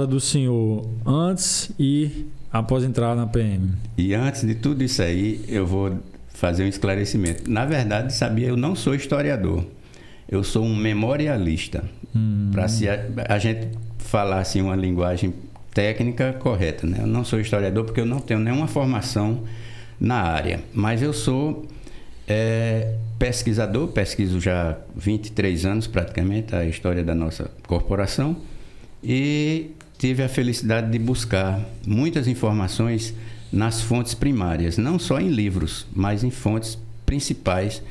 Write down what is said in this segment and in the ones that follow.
Do senhor antes e após entrar na PM. E antes de tudo isso aí, eu vou fazer um esclarecimento. Na verdade, sabia, eu não sou historiador. Eu sou um memorialista. Para se a gente falar assim uma linguagem técnica correta, né? Eu não sou historiador porque eu não tenho nenhuma formação na área. Mas eu sou pesquisador, pesquiso já há 23 anos praticamente a história da nossa corporação e tive a felicidade de buscar muitas informações nas fontes primárias, não só em livros, mas em fontes principais,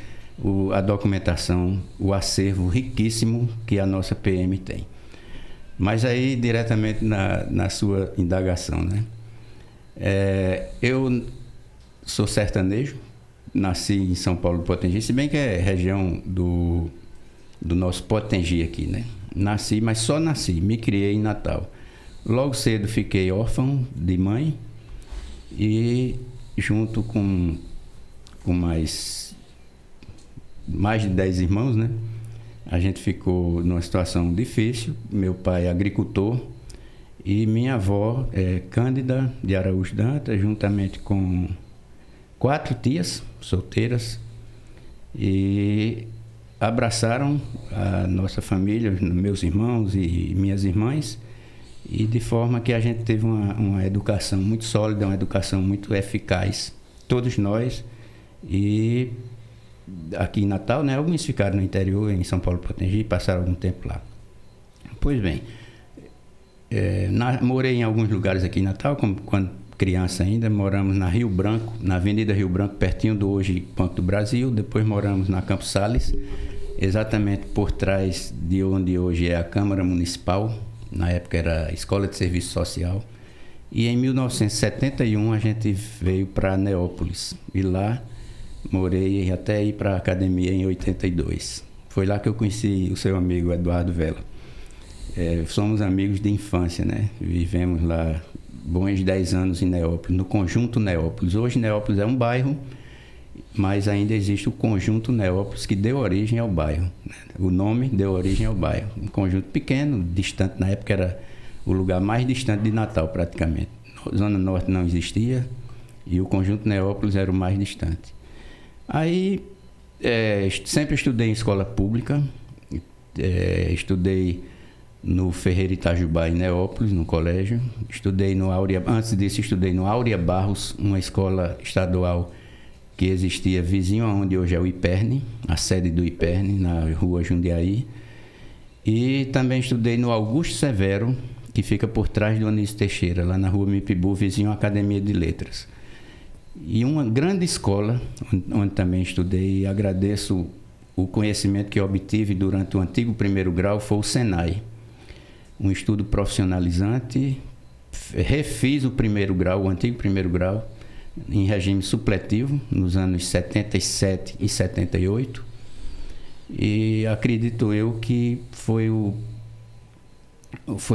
a documentação, o acervo riquíssimo que a nossa PM tem. Mas aí, diretamente na sua indagação, né? Eu sou sertanejo, nasci em São Paulo do Potengi, se bem que é região do nosso Potengi aqui, né? Nasci, mas só nasci, me criei em Natal. Logo cedo fiquei órfão de mãe e junto com mais de 10 irmãos, né? A gente ficou numa situação difícil. Meu pai é agricultor e minha avó é Cândida de Araújo Dantas, juntamente com 4 tias solteiras, e abraçaram a nossa família, meus irmãos e minhas irmãs, e de forma que a gente teve uma educação muito sólida, uma educação muito eficaz, todos nós. E aqui em Natal, né, alguns ficaram no interior, em São Paulo Potengi, e passaram algum tempo lá. Pois bem, morei em alguns lugares aqui em Natal, como quando criança ainda, moramos na Rio Branco, na Avenida Rio Branco, pertinho do hoje Banco do Brasil. Depois moramos na Campos Sales, exatamente por trás de onde hoje é a Câmara Municipal. Na época era a Escola de Serviço Social. E em 1971 a gente veio para Neópolis. E lá morei até ir para a academia em 82. Foi lá que eu conheci o seu amigo Eduardo Vela. Somos amigos de infância, né? Vivemos lá bons 10 anos em Neópolis, no Conjunto Neópolis. Hoje Neópolis é um bairro, mas ainda existe o Conjunto Neópolis, que deu origem ao bairro, né? O nome deu origem ao bairro. Um conjunto pequeno, distante, na época era o lugar mais distante de Natal, praticamente. Zona Norte não existia e o Conjunto Neópolis era o mais distante. Aí, sempre estudei em escola pública, estudei no Ferreira Itajubá, em Neópolis, no colégio. Antes disso, estudei no Áurea Barros, uma escola estadual que existia vizinho aonde hoje é o IPERN, a sede do IPERN, na rua Jundiaí. E também estudei no Augusto Severo, que fica por trás do Anísio Teixeira, lá na rua Mipibu, vizinho à Academia de Letras. E uma grande escola, onde também estudei, e agradeço o conhecimento que obtive durante o antigo primeiro grau, foi o Senai. Um estudo profissionalizante. Refiz o primeiro grau, o antigo primeiro grau, em regime supletivo, nos anos 77 e 78. E acredito eu que foi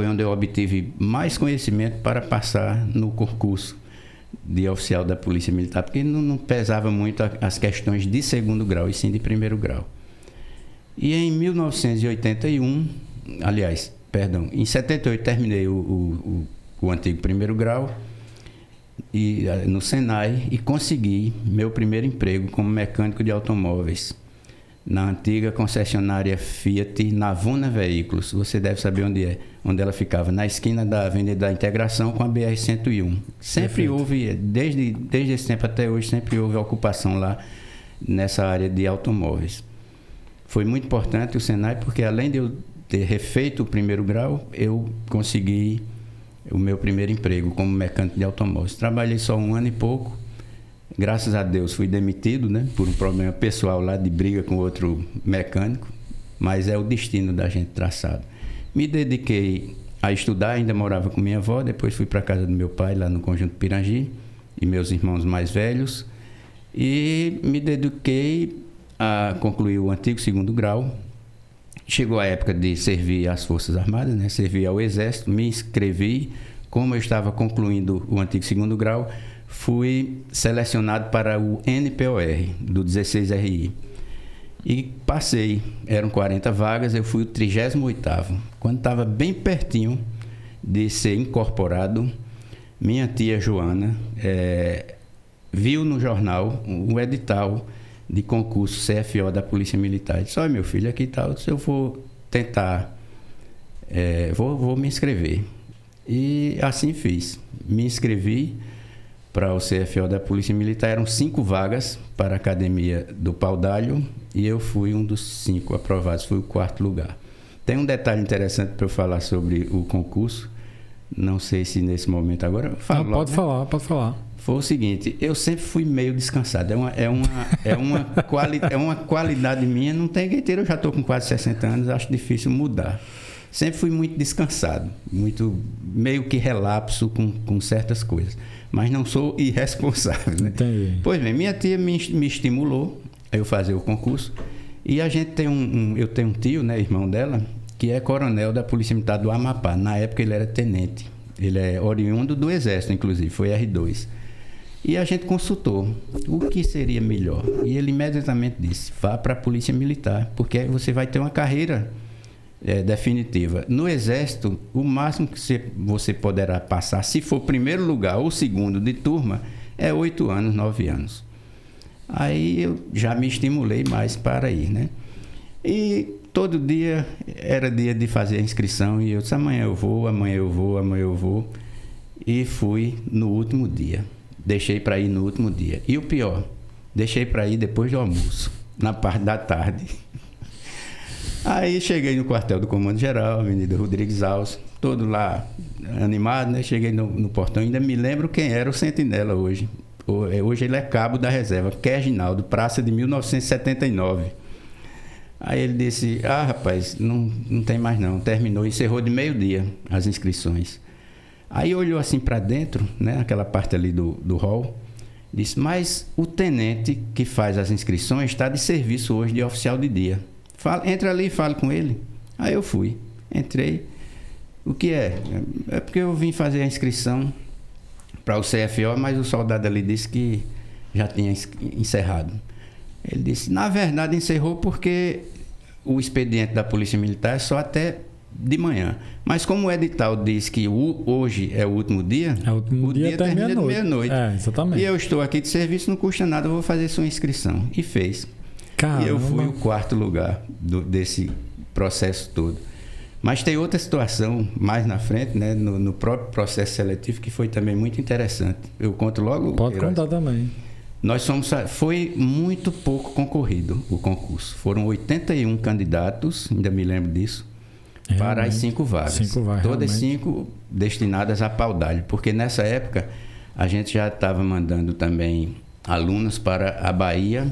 onde eu obtive mais conhecimento para passar no concurso de oficial da Polícia Militar, porque não pesava muito as questões de segundo grau, e sim de primeiro grau. E em 1981, em 78 terminei o antigo primeiro grau no Senai e consegui meu primeiro emprego como mecânico de automóveis na antiga concessionária Fiat Navona Veículos. Você deve saber onde ela ficava, na esquina da Avenida da Integração com a BR-101. Sempre houve, desde esse tempo até hoje, sempre houve ocupação lá nessa área de automóveis. Foi muito importante o Senai, porque além de eu ter refeito o primeiro grau, eu consegui o meu primeiro emprego como mecânico de automóveis. Trabalhei só 1 ano e pouco. Graças a Deus fui demitido, né, por um problema pessoal lá de briga com outro mecânico, mas é o destino da gente traçado. Me dediquei a estudar, ainda morava com minha avó, depois fui para a casa do meu pai lá no Conjunto Pirangi e meus irmãos mais velhos, e me dediquei a concluir o antigo segundo grau. Chegou a época de servir às Forças Armadas, né? Servir ao Exército, me inscrevi. Como eu estava concluindo o antigo segundo grau, fui selecionado para o NPOR, do 16RI. E passei, eram 40 vagas, eu fui o 38º. Quando estava bem pertinho, de ser incorporado, minha tia Joana viu no jornal um edital de concurso CFO da Polícia Militar. Disse: olha, meu filho, aqui tal, se eu for tentar, vou me inscrever. E assim fiz. Me inscrevi para o CFO da Polícia Militar. Eram 5 vagas para a Academia do Paudalho e eu fui um dos 5 aprovados, fui o 4º lugar. Tem um detalhe interessante para eu falar sobre o concurso, não sei se nesse momento agora... Eu falo logo, pode falar, pode falar. Foi o seguinte, eu sempre fui meio descansado, é uma qualidade minha, não tem quem ter, eu já estou com quase 60 anos, acho difícil mudar. Sempre fui muito descansado, meio que relapso com certas coisas, mas não sou irresponsável, né? Entendi. Pois bem, minha tia me estimulou a eu fazer o concurso, e a gente eu tenho um tio, né, irmão dela, que é coronel da Polícia Militar do Amapá. Na época ele era tenente, ele é oriundo do Exército, inclusive, foi R2. E a gente consultou o que seria melhor. E ele imediatamente disse: vá para a Polícia Militar, porque você vai ter uma carreira definitiva. No Exército, o máximo que você poderá passar, se for primeiro lugar ou segundo de turma, é 8 anos, 9 anos. Aí eu já me estimulei mais para ir, né? E todo dia era dia de fazer a inscrição e eu disse: amanhã eu vou, amanhã eu vou, amanhã eu vou. E fui no último dia. Deixei para ir no último dia. E o pior, deixei para ir depois do almoço, na parte da tarde. Aí cheguei no quartel do Comando Geral, Avenida Rodrigues Alves, todo lá animado, né? Cheguei no portão, ainda me lembro quem era o sentinela hoje. Hoje ele é cabo da reserva, Reginaldo, praça de 1979. Aí ele disse: ah, rapaz, não tem mais não. Terminou, encerrou de meio-dia as inscrições. Aí olhou assim para dentro, né, aquela parte ali do hall, disse: mas o tenente que faz as inscrições está de serviço hoje de oficial de dia. Entra ali e fale com ele. Aí eu fui, entrei. O que é? É porque eu vim fazer a inscrição para o CFO, mas o soldado ali disse que já tinha encerrado. Ele disse: na verdade encerrou porque o expediente da Polícia Militar é só até de manhã. Mas como o edital diz que hoje é o último dia, o dia termina de meia-noite. Exatamente. E eu estou aqui de serviço, não custa nada, eu vou fazer sua inscrição. E fez. Caramba. E eu fui o 4º lugar desse processo todo. Mas tem outra situação mais na frente, né, no próprio processo seletivo, que foi também muito interessante. Eu conto logo? Pode contar também. Foi muito pouco concorrido o concurso. Foram 81 candidatos, ainda me lembro disso, para as 5 vagas. 5 vagas. Todas 5 destinadas a Paudalho, porque nessa época a gente já estava mandando também alunos para a Bahia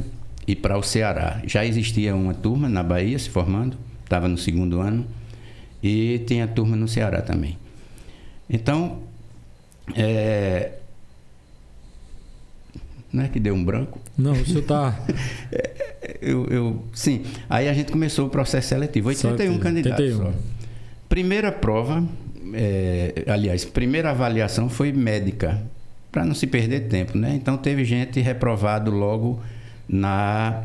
e para o Ceará. Já existia uma turma na Bahia se formando, estava no 2º ano, e tinha turma no Ceará também. Então, não é que deu um branco? Não, o senhor está... Sim, aí a gente começou o processo seletivo, 81 candidatos. 81. Só. Primeira prova, primeira avaliação foi médica, para não se perder tempo, né? Então teve gente reprovado logo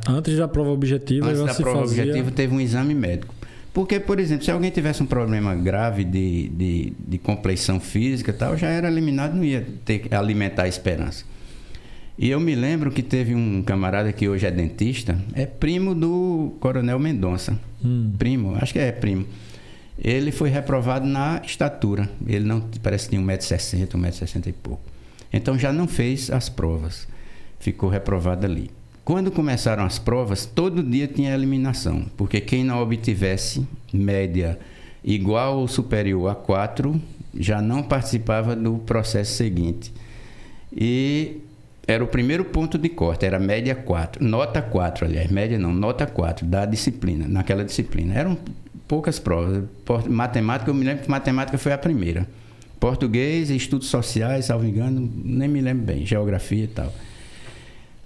Antes da prova objetiva. Antes da prova objetiva teve um exame médico. Porque, por exemplo, se alguém tivesse um problema grave de compleição física e tal, já era eliminado, não ia ter que alimentar a esperança. E eu me lembro que teve um camarada que hoje é dentista, é primo do Coronel Mendonça. Primo, acho que é primo. Ele foi reprovado na estatura. Ele não, parece que tinha 1,60 m, 1,60 m e pouco. Então já não fez as provas. Ficou reprovado ali. Quando começaram as provas, todo dia tinha eliminação, porque quem não obtivesse média igual ou superior a 4 já não participava do processo seguinte. E era o primeiro ponto de corte, era média 4, nota 4, aliás, média não, nota 4 da disciplina, naquela disciplina. Eram poucas provas. Matemática, eu me lembro que matemática foi a primeira. Português, estudos sociais, salvo engano, nem me lembro bem, geografia e tal.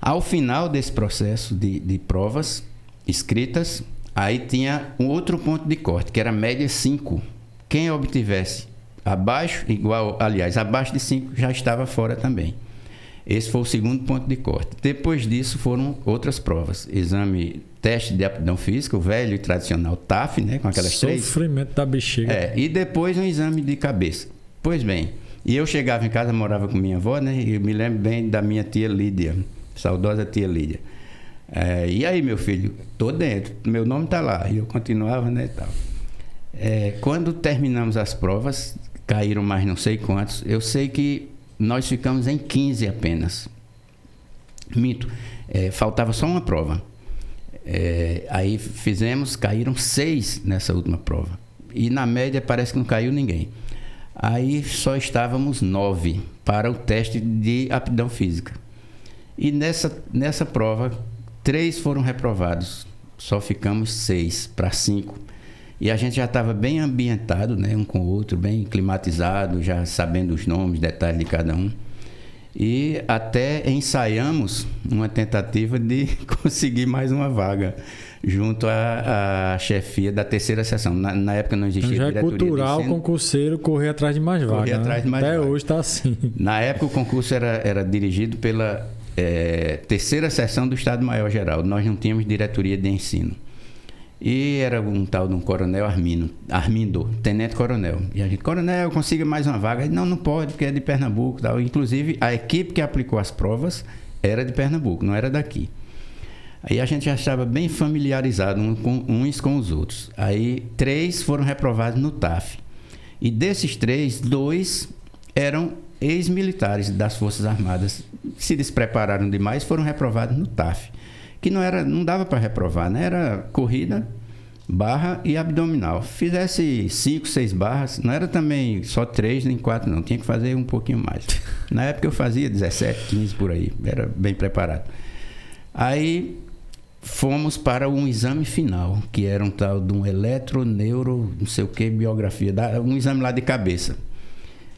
Ao final desse processo de provas escritas, aí tinha um outro ponto de corte, que era média 5. Quem obtivesse abaixo de 5 já estava fora também. Esse foi o segundo ponto de corte. Depois disso foram outras provas. Teste de aptidão física, o velho e tradicional TAF, né? Com aquelas três. Sofrimento da bexiga. E depois um exame de cabeça. Pois bem, e eu chegava em casa, morava com minha avó, né? E eu me lembro bem da minha tia Lídia, saudosa tia Lídia. E aí, meu filho? Tô dentro, meu nome tá lá. E eu continuava, né, e tal. Quando terminamos as provas, caíram mais não sei quantos. Eu sei que nós ficamos em 15 apenas. Minto. Faltava só uma prova. Aí fizemos, caíram 6 nessa última prova. E na média parece que não caiu ninguém. Aí só estávamos 9 para o teste de aptidão física. E nessa prova, 3 foram reprovados. Só ficamos 6 para 5. E a gente já estava bem ambientado, né, um com o outro, bem climatizado, já sabendo os nomes, detalhes de cada um. E até ensaiamos uma tentativa de conseguir mais uma vaga junto à chefia da terceira seção. Na época não existia então já diretoria é cultural de ensino. Concurseiro correr atrás de mais vagas. Até hoje está assim. Na época o concurso era dirigido pela terceira seção do Estado-Maior-Geral. Nós não tínhamos diretoria de ensino. E era um tal de um coronel Armindo, tenente-coronel. E a gente, coronel, consiga mais uma vaga. Ele, não pode, porque é de Pernambuco. Tal. Inclusive, a equipe que aplicou as provas era de Pernambuco, não era daqui. Aí a gente já estava bem familiarizado uns com os outros. Aí 3 foram reprovados no TAF. E desses 3, 2 eram ex-militares das Forças Armadas. Se desprepararam demais, foram reprovados no TAF. Que não dava para reprovar, né? Era corrida, barra e abdominal. Fizesse 5, 6 barras, não era também só 3 nem 4, não. Tinha que fazer um pouquinho mais. Na época eu fazia 17, 15 por aí. Era bem preparado. Aí fomos para um exame final, que era um tal de um eletroneuro, não sei o que, biografia, um exame lá de cabeça.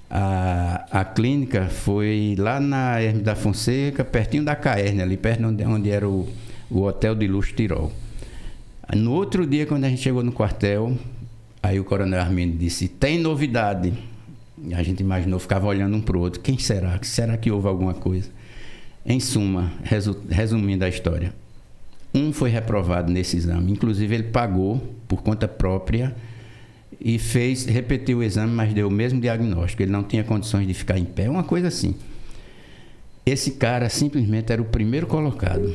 A clínica foi lá na Hermes da Fonseca, pertinho da Caerne, ali perto onde era o Hotel de Luxo Tirol. No outro dia, quando a gente chegou no quartel, aí o coronel Armindo disse, tem novidade. E a gente imaginou, ficava olhando um para o outro, quem será? Será que houve alguma coisa? Em suma, resumindo a história, um foi reprovado nesse exame, inclusive ele pagou por conta própria e repetiu o exame, mas deu o mesmo diagnóstico, ele não tinha condições de ficar em pé, uma coisa assim. Esse cara simplesmente era o primeiro colocado.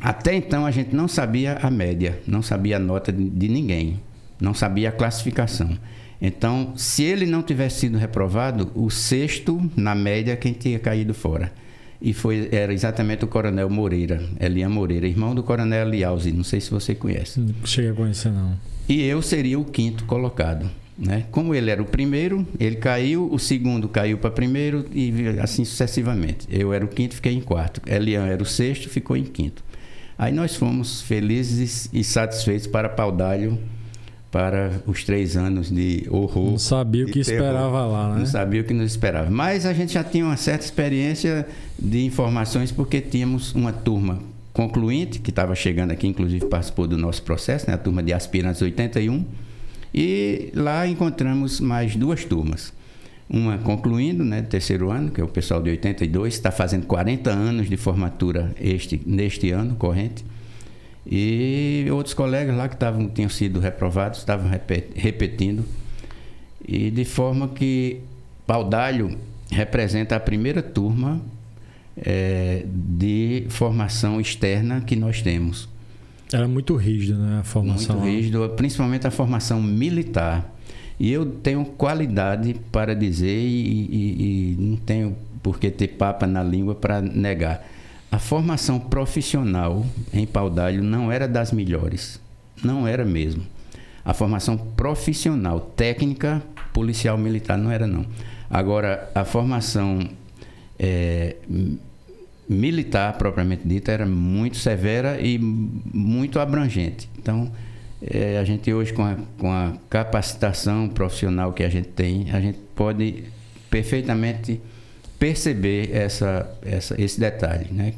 Até então a gente não sabia a média, não sabia a nota de ninguém, não sabia a classificação. Então, se ele não tivesse sido reprovado, o sexto, na média, quem tinha caído fora. E era exatamente o coronel Moreira, Elian Moreira, irmão do coronel Eliauzi, não sei se você conhece. Não cheguei a conhecer, não. E eu seria o 5º colocado, né? Como ele era o primeiro, ele caiu, o segundo caiu para primeiro e assim sucessivamente. Eu era o 5º, fiquei em 4º. Elian era o 6º, ficou em 5º. Aí nós fomos felizes e satisfeitos para Paudalho, para os 3 anos de horror. Não sabia o que esperava lá, né? Não sabia o que nos esperava. Mas a gente já tinha uma certa experiência de informações, porque tínhamos uma turma concluinte, que estava chegando aqui, inclusive participou do nosso processo, né? A turma de aspirantes 81. E lá encontramos mais 2 turmas. Uma concluindo, né, terceiro ano, que é o pessoal de 82, está fazendo 40 anos de formatura neste ano corrente. E outros colegas lá que tinham sido reprovados, estavam repetindo. E de forma que Paudalho representa a primeira turma de formação externa que nós temos. Era muito rígido, né, a formação? Muito rígido, principalmente a formação militar. E eu tenho qualidade para dizer e não tenho por que ter papa na língua para negar. A formação profissional em Paudalho não era das melhores. Não era mesmo. A formação profissional, técnica, policial militar, não era não. Agora, a formação militar, propriamente dita, era muito severa e muito abrangente. Então, a gente hoje, com a capacitação profissional que a gente tem, a gente pode perfeitamente perceber esse detalhe, né?